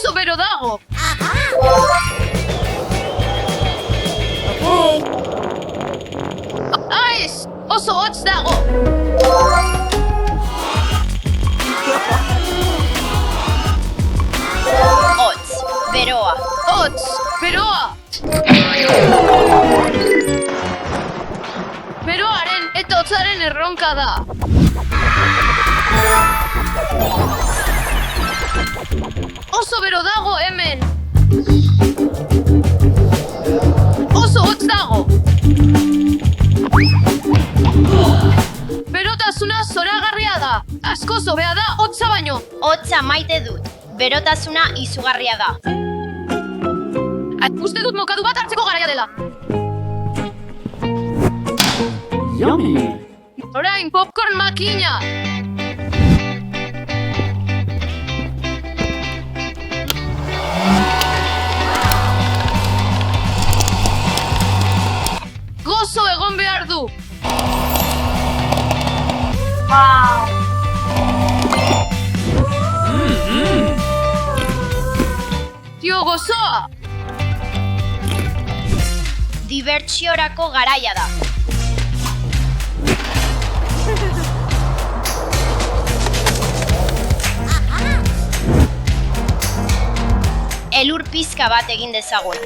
Oso bero dago! Aiz! Oso hotz dago! Hotz, beroa. Hotz! Beroa! Beroaren eta hotzaren erronka da. Oso bero dago hemen. Oso hotz dago. Berotasuna zoragarria da. Askoz hobea da hotza baino. Hotza maite dut. Berotasuna izugarria da. Uste dut mokadu bat hartzeko garaia dela. Yummy! Orain popcorn makina. Gozo egon behar du. Tio gozoa. Dibertsiorako garaia da. Elur pizka bat egin dezagun.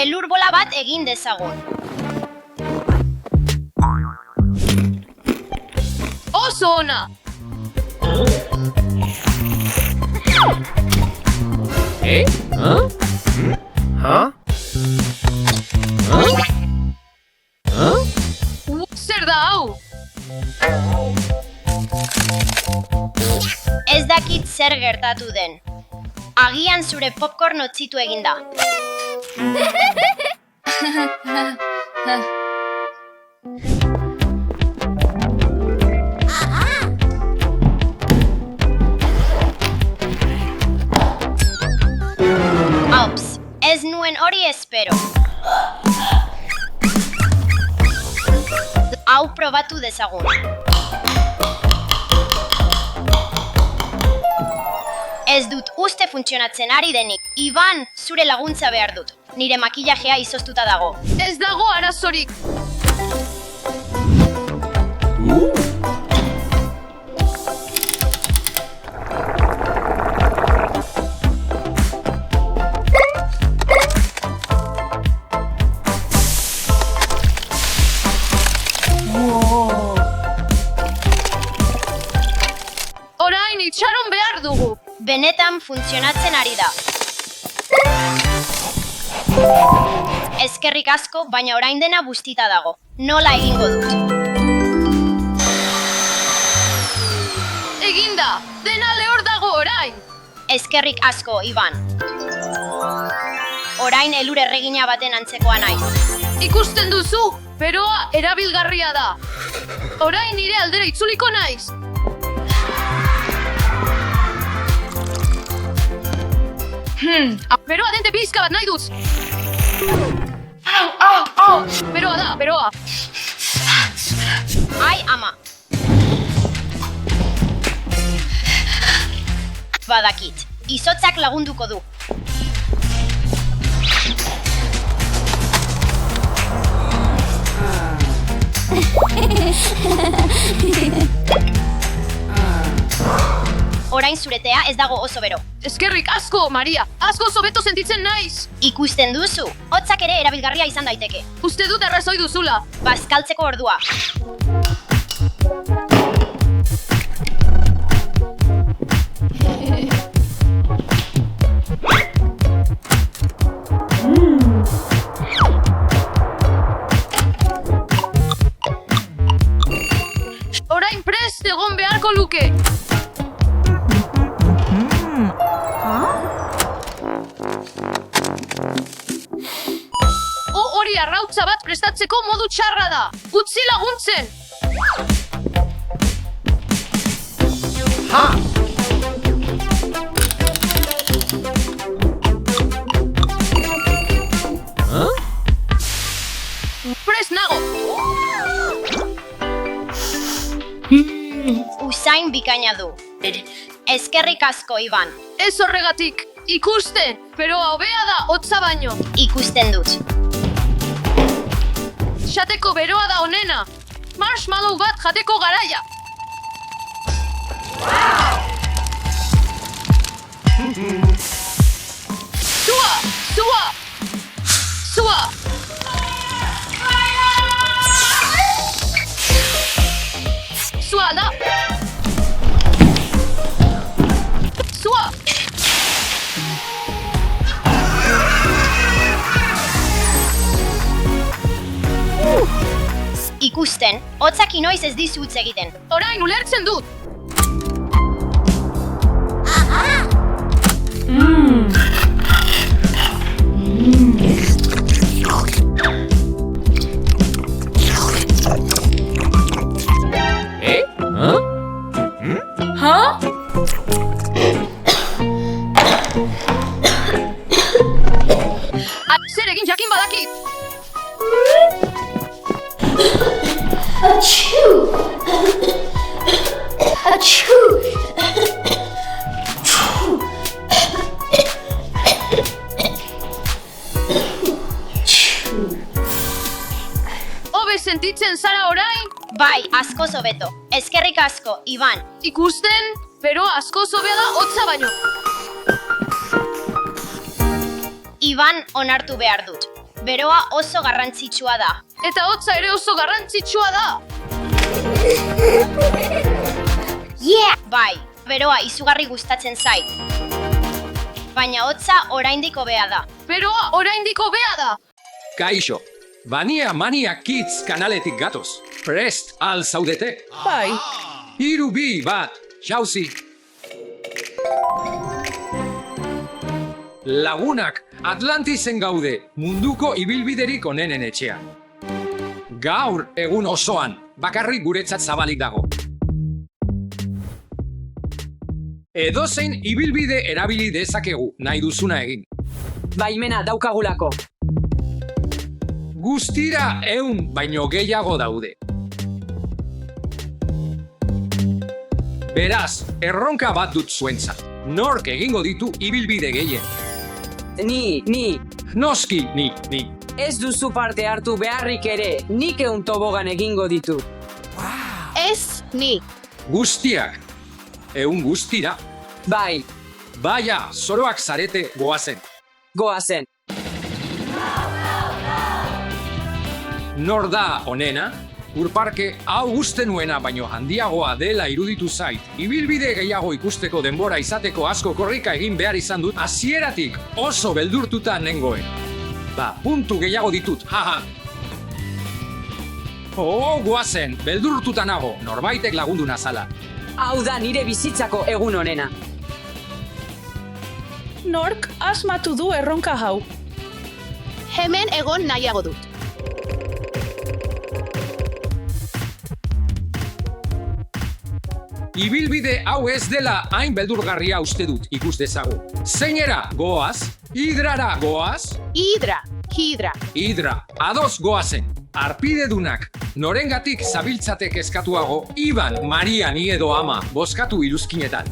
Elur bola bat egin dezagun. Oso ona. Huh? Huh? Huh? Huh? Zer da hau? Ez dakit zer gertatu den. Agian zure popcorn hotzitu eginda. Aups, ez nuen hori espero. Hau probatu dezagun. Ez dut uste funtzionatzen ari denik. Iban, zure laguntza behar dut. Nire makillajea izoztuta dago. Ez dago arazorik. Orain itxaron behar dugu. Benetan funtzionatzen ari da. Eskerrik asko, baina orain dena bustita dago. Nola egingo dut? Eginda, dena lehor dago orain. Eskerrik asko, Iban. Orain elur erregina baten antzekoa naiz. Ikusten duzu, beroa erabilgarria da. Orain nire aldera itzuliko naiz. Beroa dente pizka bat nahi duz. Beroa da, beroa. Ai, ama. Badakit, izotzak lagunduko du. Orain zuretea ez dago oso bero. Eskerrik asko, Maria. Asko hobeto sentitzen naiz. Ikusten duzu, hotzak ere erabilgarria izan daiteke. Uste dut arrazoi duzula. Bazkaltzeko ordua. Orain prest egon beharko luke. Hori arrautza bat prestatzeko modu txarra da. Utzi laguntzen. usain bikaina du. Eskerrik asko, Iban. Ez horregatik, ikusten, beroa hobea da hotza baino. Ikusten dut. Jateko beroa da onena. Marshmallow bat jateko garaia. Zua! Zua! Zua! Zua da! Zua! Ikusten, hotzak inoiz ez dizu utz egiten. Orain ulertzen dut. Zer egin jakin badakit. Hobe sentitzen zara orain? Bai, askoz hobeto. Eskerrik asko, Iban. Ikusten, pero asko zobea da hotza baino. Iban onartu behar dut. Beroa oso garrantzitsua da. Eta hotza ere oso garrantzitsua da. Bai, beroa izugarri gustatzen zait. Baina hotza oraindik hobea da. Beroa oraindik hobea da. Kaixo, Bania Mania Kids kanaletik gatoz. Prest al zaudete? Bai, 3, 2, 1, jauzi. Lagunak, Atlantisen gaude, munduko ibilbiderik onenen etxean. Gaur egun osoan, bakarrik guretzat zabalik dago. Edozein ibilbide erabili dezakegu nahi duzuna egin. baimena daukagulako. Guztira 100 baino gehiago daude. Beraz, erronka bat dut zuentzat. Nork egingo ditu ibilbide gehien? Ni, Noski, ni. ez duzu parte hartu beharrik ere, nik 100 tobogan egingo ditu. Ez, ni. Guztiak. 100 guztira. Bai, Baia, zoroak zarete goazen. goazen. Nor da onena? Urparke hau uste nuena baino handiagoa dela iruditu zait. Ibilbide gehiago ikusteko denbora izateko asko korrika egin behar izan dut, hasieratik oso beldurtuta nengoen. Puntu gehiago ditut, haha. Goazen, beldurtuta nago, norbaitek lagundu nazala. Hau da nire bizitzako egun onena. Nork asmatu du erronka hau. Hemen egon nahiago dut. Ibilbide hau ez dela hain beldurgarria uste dut ikus dezagu. Zeinera goaz? Hidrara goaz? Hidra. Hidra, ados goazen. Arpidedunak, norengatik zabiltzatek eskatuago, Iban, Maria ni edo ama, bozkatu iruzkinetan.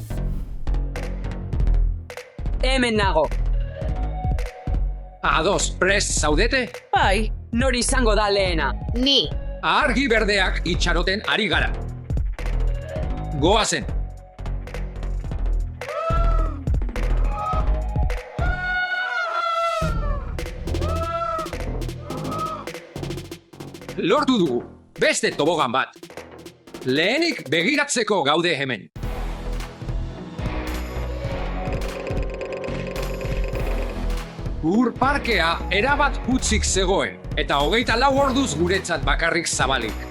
Hemen nago. Ados, prest zaudete? Bai, Nor izango da lehena. Ni. Argi berdeak itxaroten ari gara. Goazen. Lortu dugu, beste tobogan bat. Lehenik begiratzeko gaude hemen. Parkea erabat hutsik zegoen, eta 24 orduz guretzat bakarrik zabalik.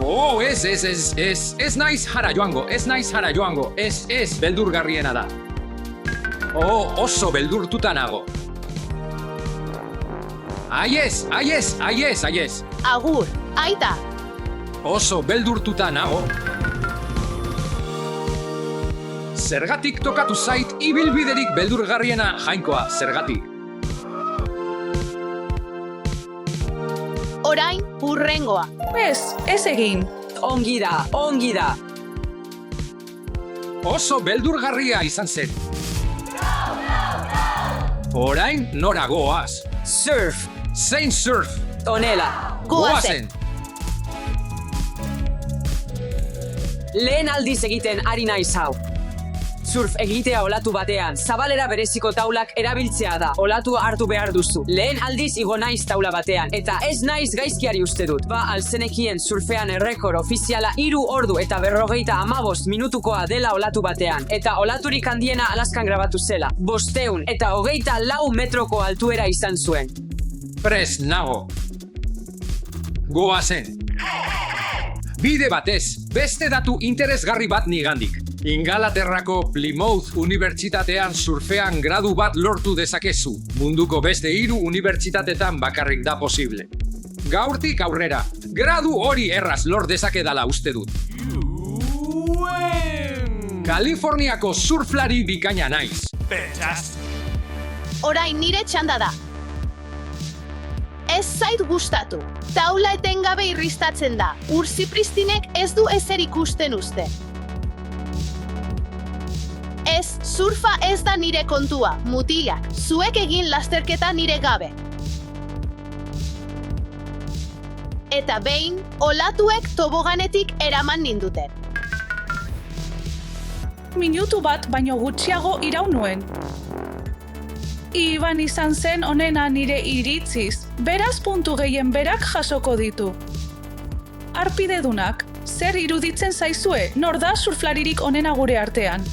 Ez naiz jara joango, ez, beldurgarriena da. Oso beldurtuta nago. Aiez. Agur. Aita. Oso beldurtuta nago. Zergatik tokatu zait ibilbiderik beldurgarriena jainkoa, zergatik. Orain, hurrengoa. ez egin. Ongi da. Oso beldurgarria izan zen. Orain nora goaz. Surf. Zein surf. Honela. Goazen. Lehen aldiz egiten ari naiz hau. Surf egitea olatu batean, zabalera bereziko taulak erabiltzea da. Olatua hartu behar duzu. Lehen aldiz igo naiz taula batean, eta ez naiz gaizkiari uste dut. Ba, alzenekien surfean errekor ofiziala 3 ordu eta 55 minutukoa dela olatu batean. Eta olaturik handiena Alaskan grabatu zela. 524 metroko altuera izan zuen. Prest nago. Goazen. Bide batez, beste datu interesgarri bat nigandik. Ingalaterrako Plymouth Unibertsitatean surfean gradu bat lortu dezakezu. Munduko beste 3 unibertsitatetan bakarrik da posible. Gaurtik aurrera, gradu hori erraz lor dezakedala uste dut. Kaliforniako surflari bikaina naiz. Orain nire txanda da. Ez zait gustatu. Taula etengabe irristatzen da. Urzipristinek ez du ezer ikusten uste. Ez, surfa ez da nire kontua, mutilak. Zuek egin lasterketa nire gabe. Eta behin, olatuek toboganetik eraman ninduten. Minutu bat baino gutxiago iraun nuen. Iban izan zen onena nire iritziz, beraz puntu gehien berak jasoko ditu. Arpidedunak, zer iruditzen zaizue, nor da surflaririk onena gure artean?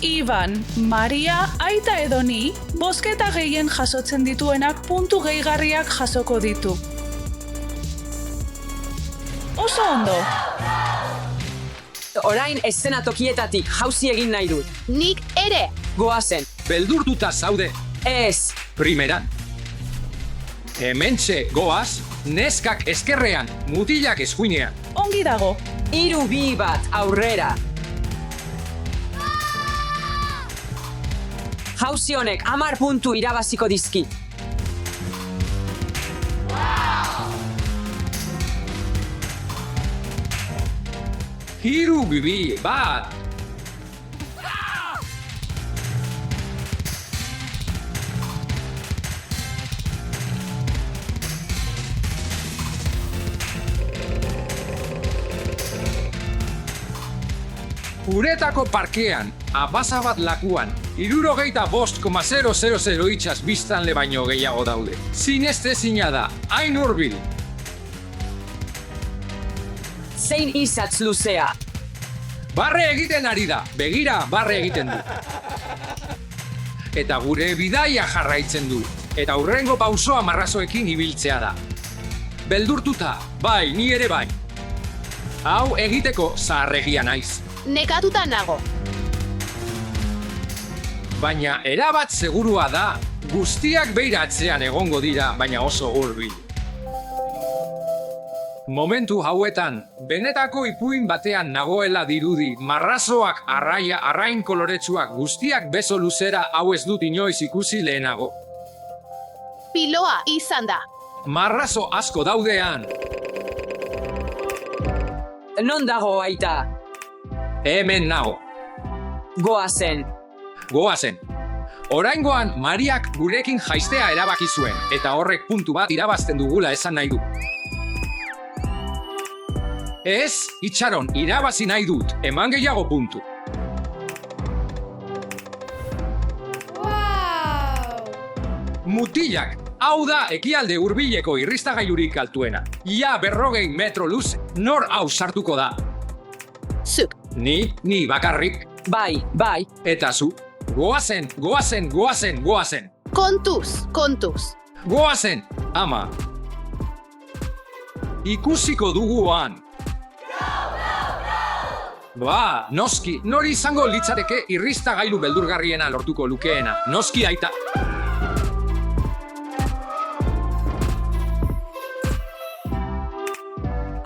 Iban, Maria, aita edo ni, bozketa gehien jasotzen dituenak puntu gehigarriak jasoko ditu. Oso ondo. Orain eszenatokietatik jauzi egin nahi dut. Nik ere, Goazen. Beldurtuta zaude. Ez. Primeran. Hementxe goaz, neskak eskerrean, mutilak eskuinean. Ongi dago. 3-2 bat aurrera. Jauzi honek 10 puntu irabaziko dizkit. Hiru bibi bat. Uretako parkean, abaza bat lakuan, 65,000 itxas biztanle baino gehiago daude. Zinestezina da, hain hurbil. Zein izatz luzea. Barre egiten ari da, begira barre egiten du. Eta gure bidaia jarraitzen du, eta hurrengo pausoa marrazoekin ibiltzea da. Beldurtuta, bai, ni ere bai. Hau egiteko zaharregia naiz. nekatuta nago. Baina erabat segurua da, guztiak beiratzean egongo dira, baina oso hurbil. Momentu hauetan, benetako ipuin batean nagoela dirudi, marrazoak arrain koloretsuak guztiak beso luzera hau ez dut inoiz ikusi lehenago. Piloa izan da. Marrazo asko daudean. Non dago aita? Hemen nago. Goazen. Goazen. Oraingoan Mariak gurekin jaistea erabaki zuen, eta horrek puntu bat irabazten dugula esan nahi du. Ez, itxaron, irabazi nahi dut, eman gehiago puntu. Mutilak, hau da ekialde hurbileko irristagailurik altuena. Ia 40 metro luz, nor hau sartuko da? Zuk. Ni bakarrik. Bai, bai. Eta zu. Goazen, goazen, goazen, goazen. Kontuz, kontuz. Goazen, ama. Ikusiko duguan. Ba, noski, nori izango litzareke irristagailu beldurgarriena lortuko lukeena. Noski aita.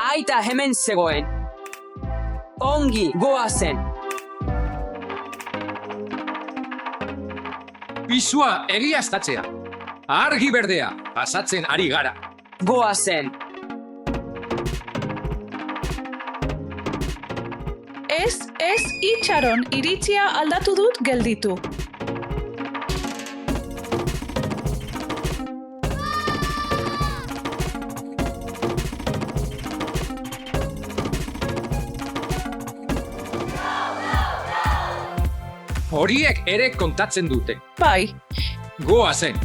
Aita hemen zegoen. Ongi, goazen. Pisua egiaztatzea. Argi berdea, pasatzen ari gara. Goazen. Ez, itxaron, iritzia aldatu dut gelditu. Horiek ere kontatzen dute. Bai, Goazen.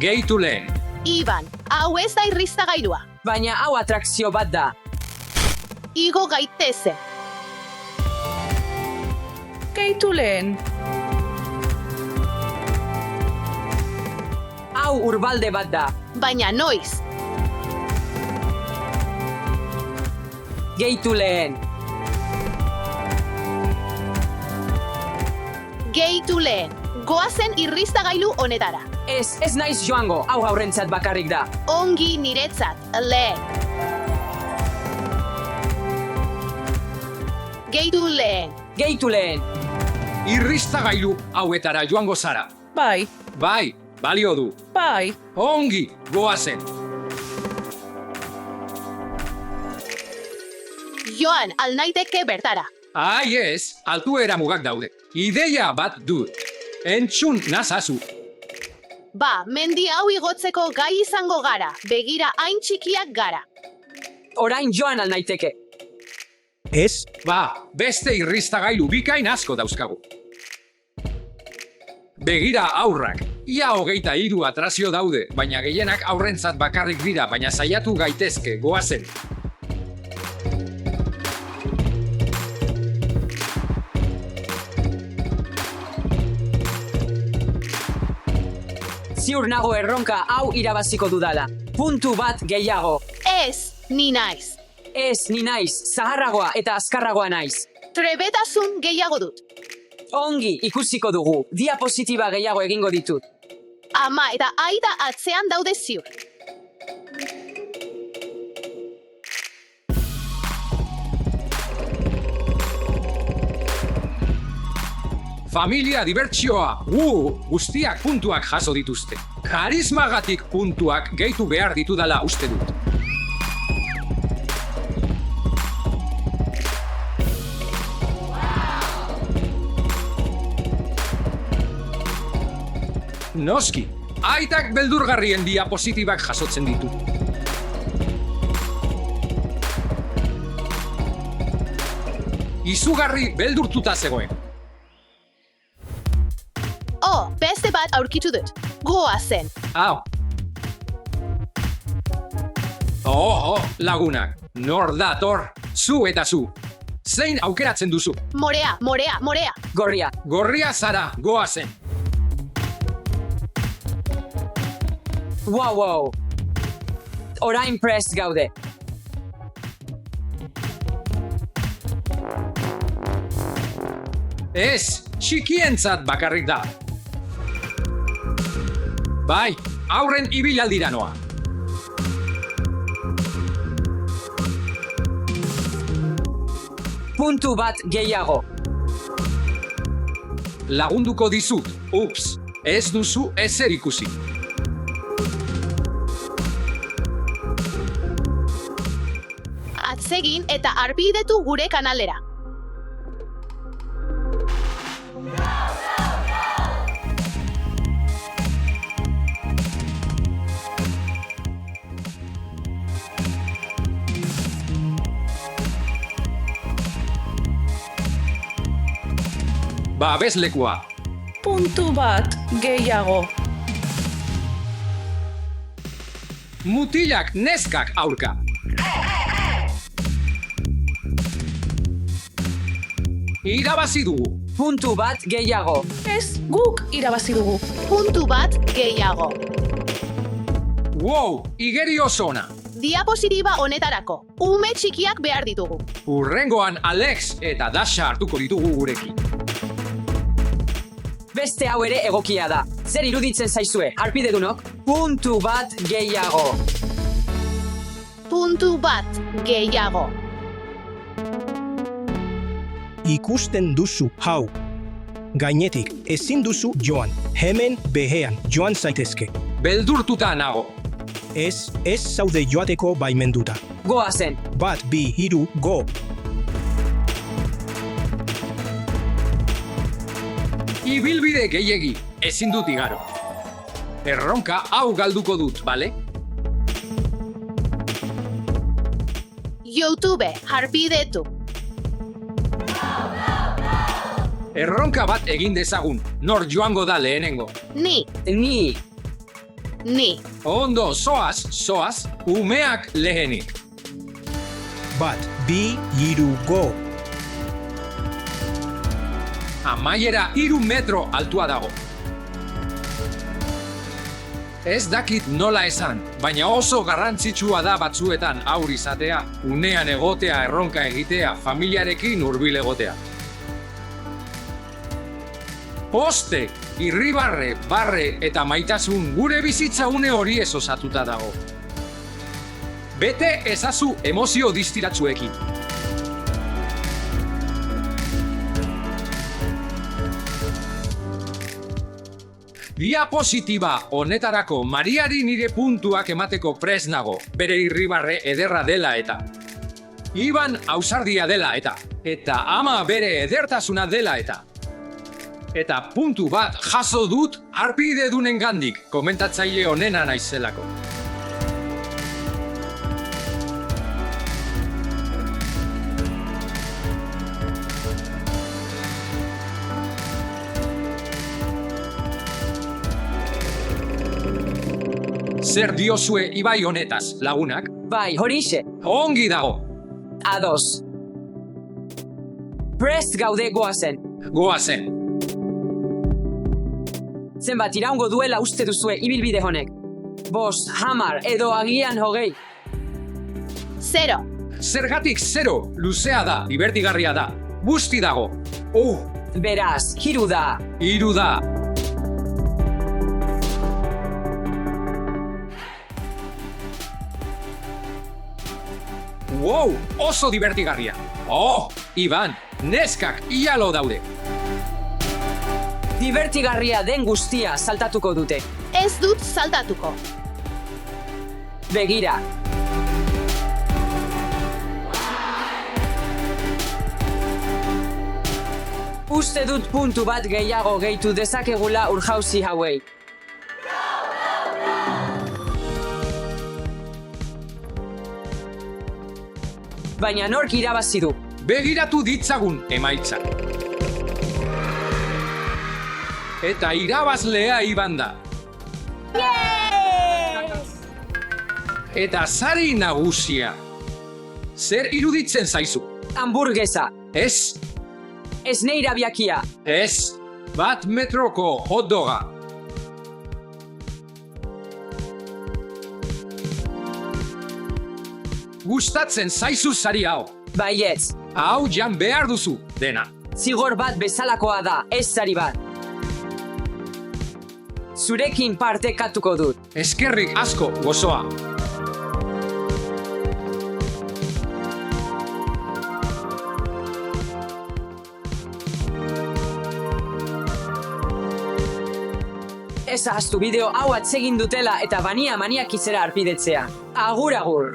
Gehitu lehen. Iban, hau ez da irristagailua. Baina hau atrakzio bat da. Igo gaitezen. gehitu lehen. Hau urbalde bat da. Baina noiz. Gehitu lehen. Gehitu lehen. Goazen irristagailu honetara. Ez naiz joango, hau haurrentzat bakarrik da. Ongi niretzat, lehen. Gehitu lehen. Gehitu lehen. Irristagailu hauetara joango zara. Bai, Bai, balio du. bai, Ongi, goazen. Joan, alnaiteke bertara. Ai ez, altuera mugak daude. Ideia bat dut. Entzun nazazu. Ba, mendi hau igotzeko gai izango gara. Begira hain txikiak gara. Orain joan alnaiteke. Ez, Ba, beste irristagailu bikain asko dauzkagu. Begira aurrak. Ia 23 atrazio daude, baina gehienak aurrentzat bakarrik dira, baina saiatu gaitezke, goazen. Ziur nago erronka hau irabaziko dudala. Puntu bat gehiago. Ez, ni naiz. Ez, ni naiz, zaharragoa eta azkarragoa naiz. Trebetasun gehiago dut. Ongi, ikusiko dugu. Diapositiba gehiago egingo ditut. Ama eta aida atzean daude ziur. Familia dibertsioa, guztiak puntuak jaso dituzte. Karismagatik puntuak gehitu behar ditudala uste dut. Noski, aitak beldurgarrien diapositibak jasotzen ditu. Izugarri beldurtuta zegoen. Beste bat aurkitu dut. Goazen. Hau. Lagunak. Nor dator? Zu eta zu. Zein aukeratzen duzu? Morea. Gorria. Gorria zara, goazen. Wow. Orain prest gaude. Ez, txikientzat bakarrik da. Bai, aurren ibilaldira noa. Puntu bat gehiago. Lagunduko dizut, ups, ez duzu ezer ikusi. Atsegin eta arpidetu gure kanalera. Babeslekua. puntu bat gehiago. Mutilak neskak aurka. Irabazi dugu. Puntu bat gehiago. Ez, guk irabazi dugu. Puntu bat gehiago. Wow, igeri oso ona. Diapositiba honetarako. Ume txikiak behar ditugu. Urrengoan Alex eta Dasha hartuko ditugu gurekin. Beste hau ere egokia da. Zer iruditzen zaizue, harpidedunok? Puntu bat gehiago. Puntu bat gehiago. ikusten duzu hau. Gainetik, ezin duzu joan. Hemen behean joan zaitezke. Beldurtuta nago. Ez zaude joateko baimenduta. Goazen. Bat, bi, hiru, go! Ibilbide gehiegi, ezin dut igaro. Erronka hau galduko dut, bale? YouTube, harpidetu. Erronka bat egin dezagun, nor joango da lehenengo. Ni, Ni, Ondo, zoaz, umeak lehenik. Bat, bi, hiru, go! Amaiera 3 metro altua dago. Ez dakit nola esan, baina oso garrantzitsua da batzuetan haur izatea, unean egotea, erronka egitea, familiarekin hurbil egotea. Poste, irribarre, barre eta maitasun gure bizitza une hori ez osatuta dago. Bete ezazu emozio distiratsuekin. Diapositiba honetarako Mariari nire puntuak emateko prest nago, bere irribarre ederra dela eta. Iban ausardia dela eta. Eta ama bere edertasuna dela eta. Eta puntu bat jaso dut harpidedunen gandik, komentatzaile onena naizelako. Zer diozue ibai honetaz, lagunak? bai, horixe, Ongi dago, ados. Prest gaude goazen. goazen. Zenbat iraungo duela uste duzue ibilbide honek. 5, 10 edo agian 20. 0. Zergatik 0, luzea da, divertigarria da, busti dago. Beraz, 3 da. 3 da. Wow, oso divertigarria. Iban, neskak ialo daude. Divertigarria den guztia saltatuko dute. Ez dut saltatuko. Begira. Uste dut puntu bat gehiago gehitu dezakegula urjauzi hauei. Baina nork irabazi du. Begiratu ditzagun emaitzak. Eta irabazlea Iban da. Eta sari nagusia. Zer iruditzen zaizu? Hamburguesa. Ez, Esne irabiakia. ez, 1 metroko hotdoga. Gustatzen zaizu sari hau. Baietz. Hau jan behar duzu, dena. Zigor bat bezalakoa da, ez sari bat. Zurekin partekatuko dut. Eskerrik asko gozoa. Ez ahaztu bideo hau atsegin dutela eta bania maniakizera arpidetzea. Agur, agur.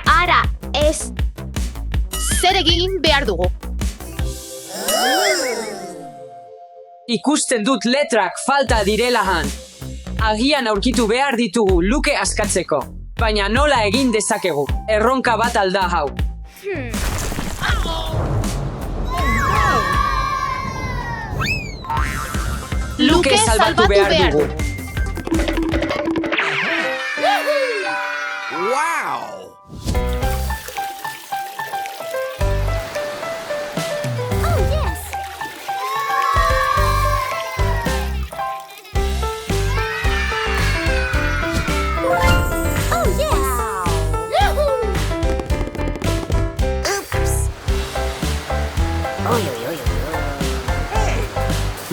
Ara, ez. Zer egin behar dugu? Ikusten dut letrak falta direla han. Agian aurkitu behar ditugu luke askatzeko. Baina nola egin dezakegu? Erronka bat alda hau. Luke salbatu behar dugu.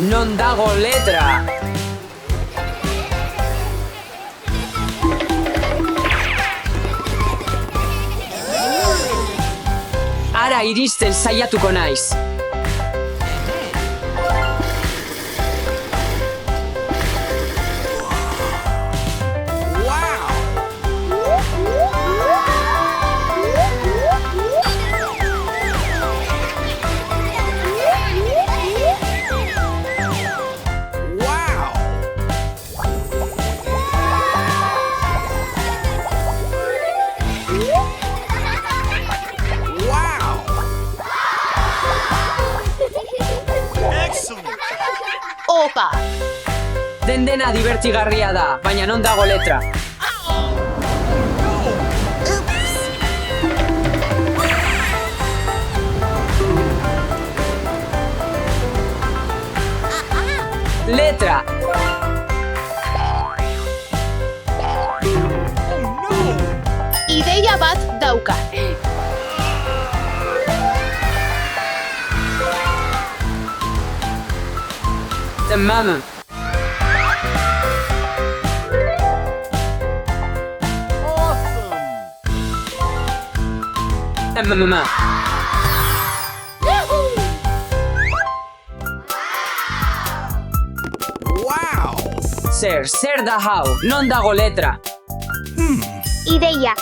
Non dago letra? Etara iristen saiatuko naiz. Opa! Dena divertigarria da, baina non dago letra. Letra! Ideia bat dauka. Tamam. Tamam. Zer da hau, non dago letra? Ideia.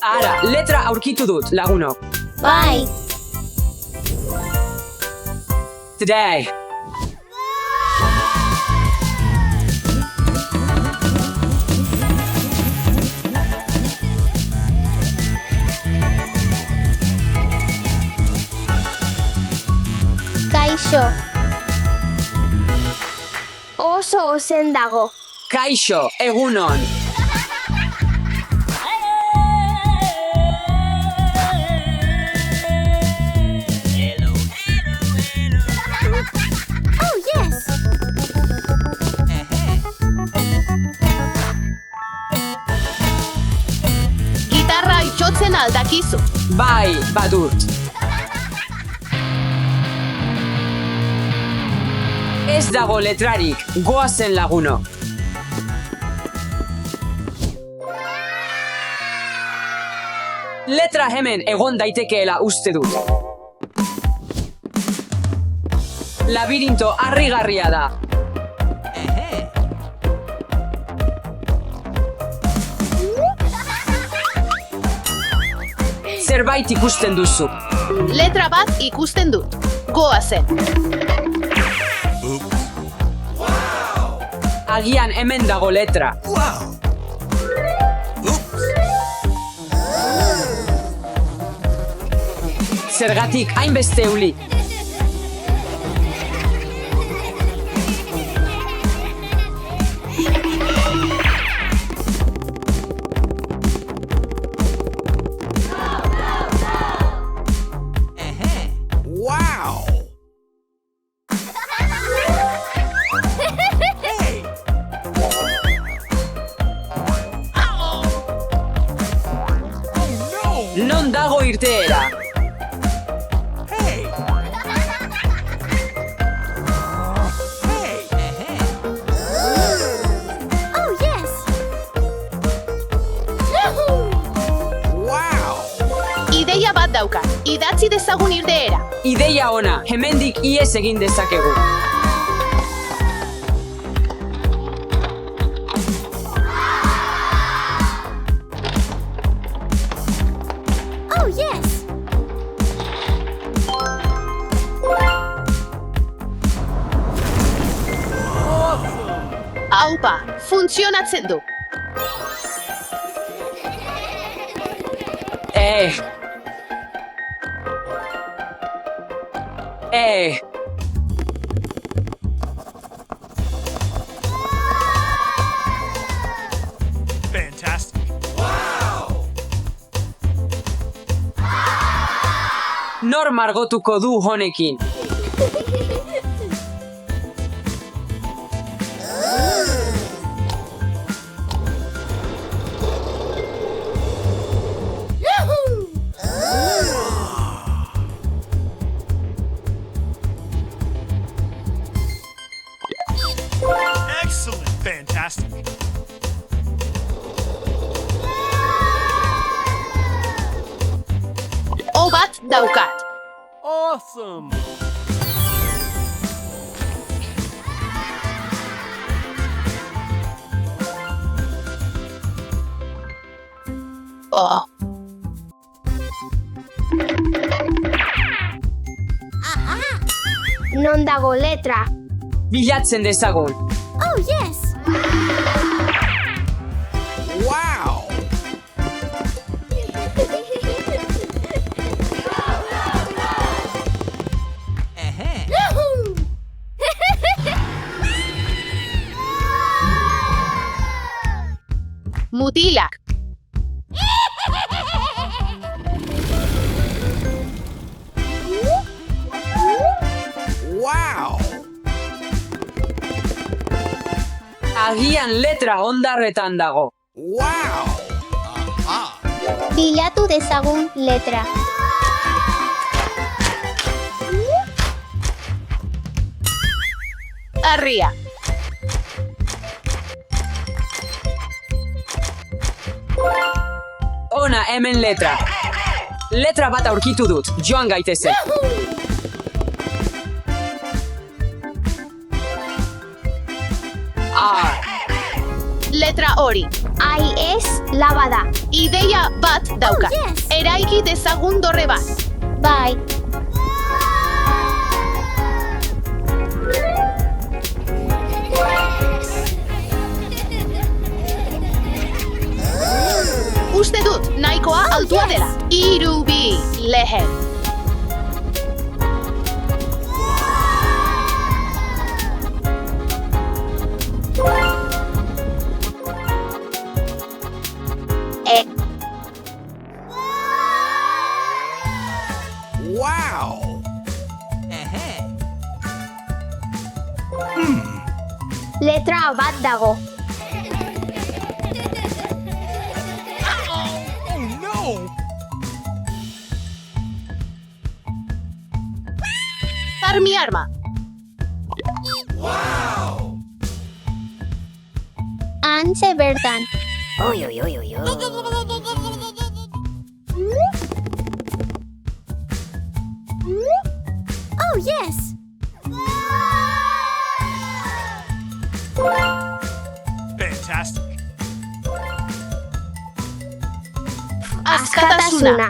Ara, letra aurkitu dut, lagunok. Bai. Today. Kaixo. Oso ozen dago. Kaixo, egunon. Oh, yes. Gitarra itxotzen aldakizu. Bai, badut. Ez dago letrarik, goazen laguno. Letra hemen egon daitekeela uste dut. Labirinto harrigarria da. Zerbait ikusten duzu. Letra bat ikusten dut. Goazen. Agian hemen dago letra. Zergatik hainbeste euli. Non dago irteera? Oh, yes. Ideia bat dauka. Idatzi dezagun irteera. Ideia ona, hemendik ihes egin dezakegu. Oh, yes. Aupa, funtzionatzen du. Fantastic. Nor margotuko du honekin? Fantastic. O bat daukat. Awesome. Oh. Non dago letra? Bilatzen dezagun. Oh, yes! Wow. Mutilak. Wow. Agian letra ondarretan dago. Wow. Bilatu dezagun letra. Arria. Ona, hemen letra. Letra bat aurkitu dut, joan gaitezen. Ah, Letra hori. Ai ez labada. Ideia bat daukat. Oh, yes. Eraiki dezagun dorre bat. Bai. Uste dut, nahikoa altua dela. Hiru bi lehen. Wow. Letra bat dago. Oh no. Armi arma. Antze bertan. Oh, yes! Fantastic. Askatasuna.